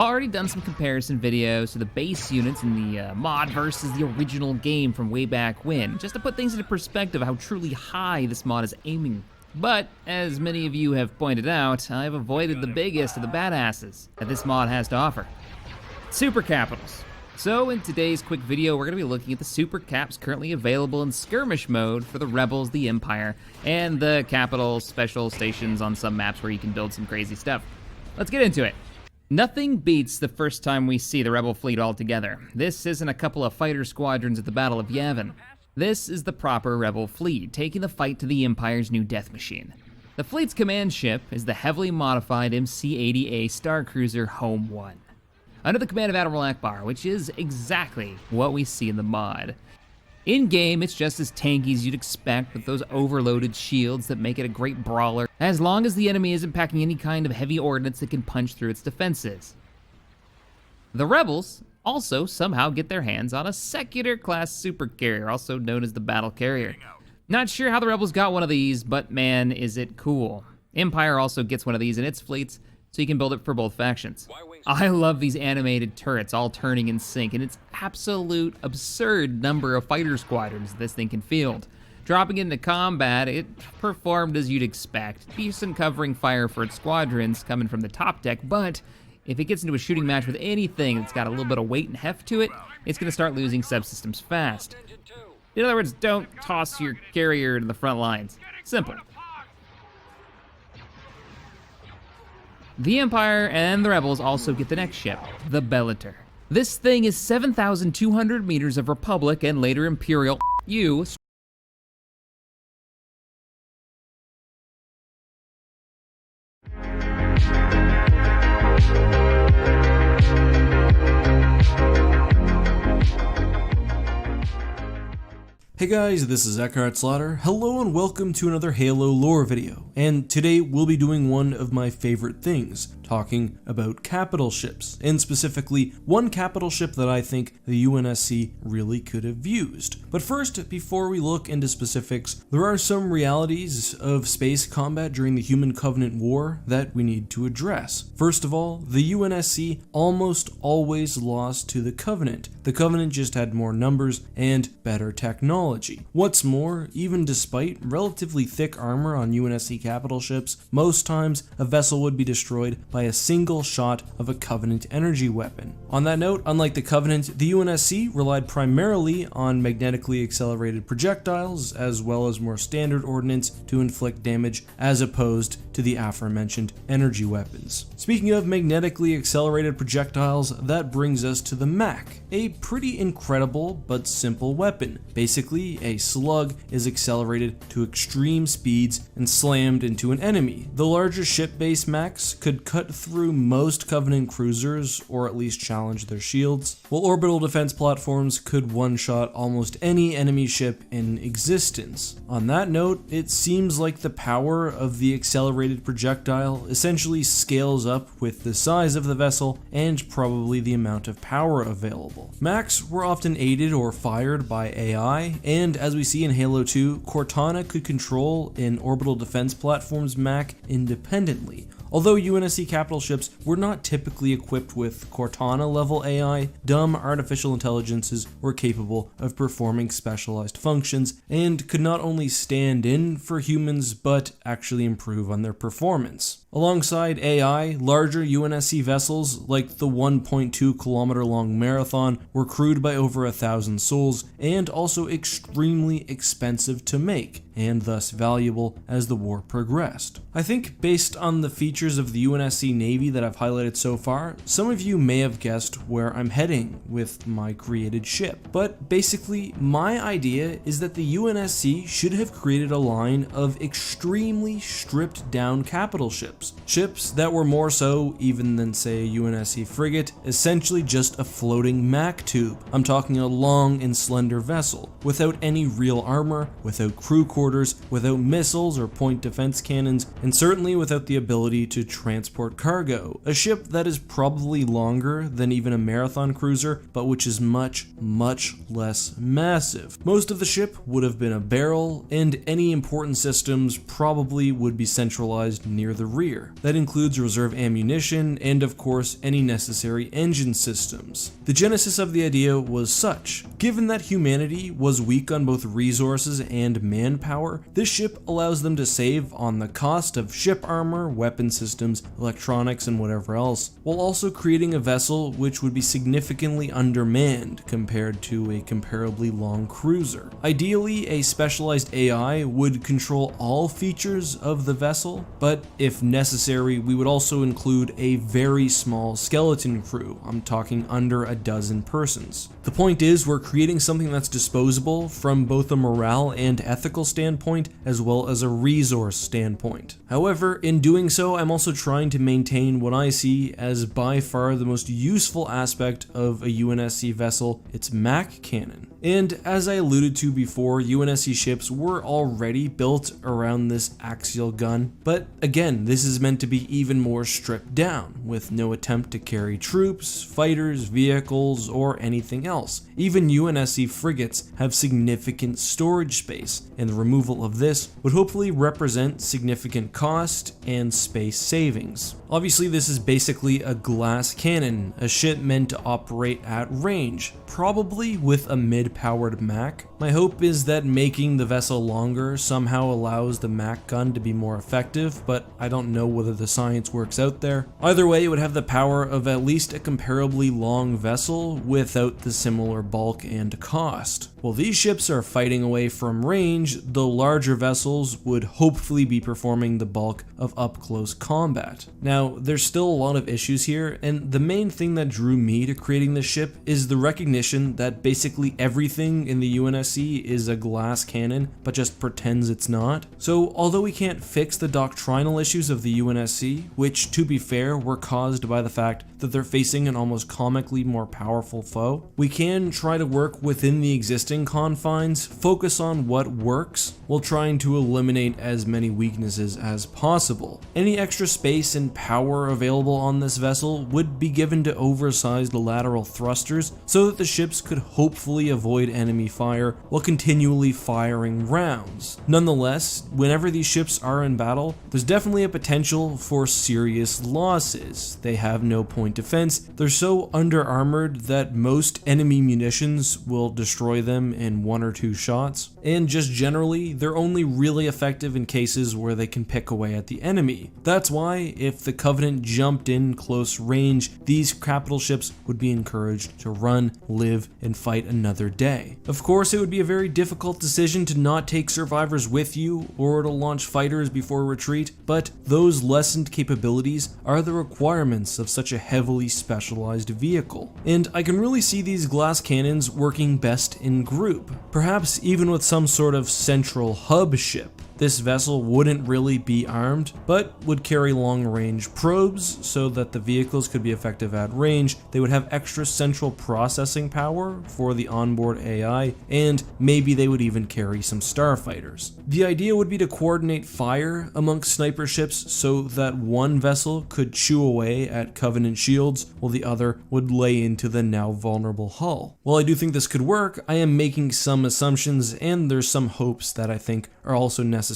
Already done some comparison videos to the base units in the mod versus the original game from way back when, just to put things into perspective how truly high this mod is aiming. But, as many of you have pointed out, I've avoided the biggest of the badasses that this mod has to offer: super capitals. So in today's quick video, we're going to be looking at the super caps currently available in skirmish mode for the Rebels, the Empire, and the capital special stations on some maps where you can build some crazy stuff. Let's get into it. Nothing beats the first time we see the Rebel fleet all together. This isn't a couple of fighter squadrons at the Battle of Yavin. This is the proper Rebel fleet, taking the fight to the Empire's new death machine. The fleet's command ship is the heavily modified MC-80A Star Cruiser Home 1, under the command of Admiral Akbar, which is exactly what we see in the mod. In-game, it's just as tanky as you'd expect, with those overloaded shields that make it a great brawler, as long as the enemy isn't packing any kind of heavy ordnance that can punch through its defenses. The Rebels also somehow get their hands on a Secutor-class super carrier, also known as the Battle Carrier. Not sure how the Rebels got one of these, but man, is it cool. Empire also gets one of these in its fleets, so you can build it for both factions. I love these animated turrets all turning in sync, and its absolute absurd number of fighter squadrons this thing can field. Dropping into combat, it performed as you'd expect. Decent covering fire for its squadrons coming from the top deck, but if it gets into a shooting match with anything that's got a little bit of weight and heft to it, it's gonna start losing subsystems fast. In other words, don't toss your carrier to the front lines. Simple. The Empire and the Rebels also get the next ship, the Bellator. This thing is 7,200 meters of Republic and later Imperial U. Hey guys, this is Eckhart Slaughter. Hello and welcome to another Halo lore video. And today we'll be doing one of my favorite things, talking about capital ships, and specifically one capital ship that I think the UNSC really could have used. But first, before we look into specifics, there are some realities of space combat during the Human Covenant War that we need to address. First of all, the UNSC almost always lost to the Covenant. The Covenant just had more numbers and better technology. What's more, even despite relatively thick armor on UNSC capital ships, most times a vessel would be destroyed by a single shot of a Covenant energy weapon. On that note, unlike the Covenant, the UNSC relied primarily on magnetically accelerated projectiles as well as more standard ordnance to inflict damage, as opposed to the aforementioned energy weapons. Speaking of magnetically accelerated projectiles, that brings us to the MAC, a pretty incredible but simple weapon. Basically, a slug is accelerated to extreme speeds and slammed into an enemy. The larger ship-based MACs could cut through most Covenant cruisers, or at least challenge their shields, while orbital defense platforms could one-shot almost any enemy ship in existence. On that note, it seems like the power of the accelerated projectile essentially scales up with the size of the vessel and probably the amount of power available. MACs were often aided or fired by AI, and as we see in Halo 2, Cortana could control an orbital defense platform's MAC independently. Although UNSC capital ships were not typically equipped with Cortana-level AI, dumb artificial intelligences were capable of performing specialized functions and could not only stand in for humans, but actually improve on their performance. Alongside AI, larger UNSC vessels, like the 1.2 kilometer long Marathon, were crewed by over 1,000 souls and also extremely expensive to make, and thus valuable as the war progressed. I think based on the features of the UNSC Navy that I've highlighted so far, some of you may have guessed where I'm heading with my created ship. But basically, my idea is that the UNSC should have created a line of extremely stripped down capital ships. Ships that were more so even than, say, a UNSC frigate, essentially just a floating MAC tube. I'm talking a long and slender vessel, without any real armor, without crew quarters, transporters, without missiles or point defense cannons, and certainly without the ability to transport cargo. A ship that is probably longer than even a marathon cruiser, but which is much, much less massive. Most of the ship would have been a barrel, and any important systems probably would be centralized near the rear. That includes reserve ammunition and of course any necessary engine systems. The genesis of the idea was such: given that humanity was weak on both resources and manpower, this ship allows them to save on the cost of ship armor, weapon systems, electronics, and whatever else, while also creating a vessel which would be significantly undermanned compared to a comparably long cruiser. Ideally, a specialized AI would control all features of the vessel, but if necessary, we would also include a very small skeleton crew. I'm talking under a dozen persons. The point is, we're creating something that's disposable from both a morale and ethical standpoint, as well as a resource standpoint. However, in doing so, I'm also trying to maintain what I see as by far the most useful aspect of a UNSC vessel, its MAC cannon. And as I alluded to before, UNSC ships were already built around this axial gun, but again, this is meant to be even more stripped down, with no attempt to carry troops, fighters, vehicles, or anything else. Even UNSC frigates have significant storage space, and the removal of this would hopefully represent significant cost and space savings. Obviously, this is basically a glass cannon, a ship meant to operate at range, probably with a mid-powered MAC. My hope is that making the vessel longer somehow allows the MAC gun to be more effective, but I don't know whether the science works out there. Either way, it would have the power of at least a comparably long vessel without the similar bulk and cost. While these ships are fighting away from range, the larger vessels would hopefully be performing the bulk of up-close combat. Now, there's still a lot of issues here, and the main thing that drew me to creating this ship is the recognition that basically everything in the UNSC is a glass cannon, but just pretends it's not. So, although we can't fix the doctrinal issues of the UNSC, which, to be fair, were caused by the fact that they're facing an almost comically more powerful foe, we can try to work within the existing confines, focus on what works, while trying to eliminate as many weaknesses as possible. Any extra space and power available on this vessel would be given to oversized lateral thrusters so that the ships could hopefully avoid enemy fire while continually firing rounds. Nonetheless, whenever these ships are in battle, there's definitely a potential for serious losses. They have no point defense, they're so under-armored that most enemy munitions will destroy them in 1 or 2 shots, and just generally, they're only really effective in cases where they can pick away at the enemy. That's why, if the Covenant jumped in close range, these capital ships would be encouraged to run, live, and fight another day. Of course, it would be a very difficult decision to not take survivors with you, or to launch fighters before retreat, but those lessened capabilities are the requirements of such a heavily specialized vehicle. And I can really see these glass cannons working best in group, perhaps even with some sort of central hub ship. This vessel wouldn't really be armed, but would carry long-range probes so that the vehicles could be effective at range. They would have extra central processing power for the onboard AI, and maybe they would even carry some starfighters. The idea would be to coordinate fire amongst sniper ships so that one vessel could chew away at Covenant shields while the other would lay into the now vulnerable hull. While I do think this could work, I am making some assumptions, and there's some hopes that I think are also necessary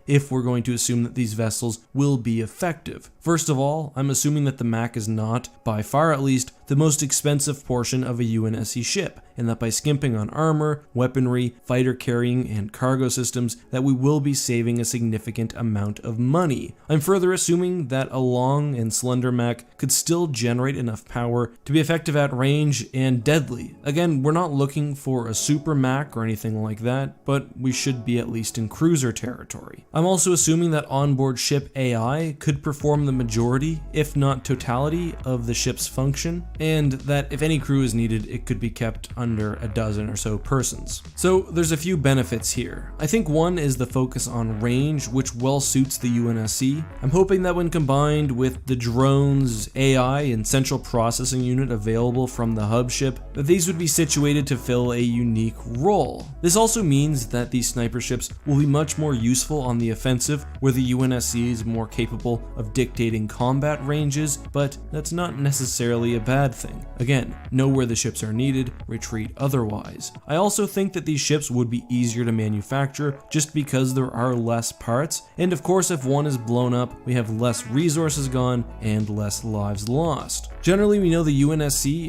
if we're going to assume that these vessels will be effective. First of all, I'm assuming that the MAC is not, by far at least, the most expensive portion of a UNSC ship, and that by skimping on armor, weaponry, fighter carrying, and cargo systems, that we will be saving a significant amount of money. I'm further assuming that a long and slender MAC could still generate enough power to be effective at range and deadly. Again, we're not looking for a super MAC or anything like that, but we should be at least in cruiser territory. I'm also assuming that onboard ship AI could perform the majority, if not totality, of the ship's function, and that if any crew is needed, it could be kept under a dozen or so persons. So there's a few benefits here. I think one is the focus on range, which well suits the UNSC. I'm hoping that when combined with the drones, AI, and central processing unit available from the hub ship, that these would be situated to fill a unique role. This also means that these sniper ships will be much more useful on the offensive, where the UNSC is more capable of dictating combat ranges, but that's not necessarily a bad thing. Again, know where the ships are needed, retreat otherwise. I also think that these ships would be easier to manufacture just because there are less parts, and of course if one is blown up, we have less resources gone and less lives lost. Generally, we know the UNSC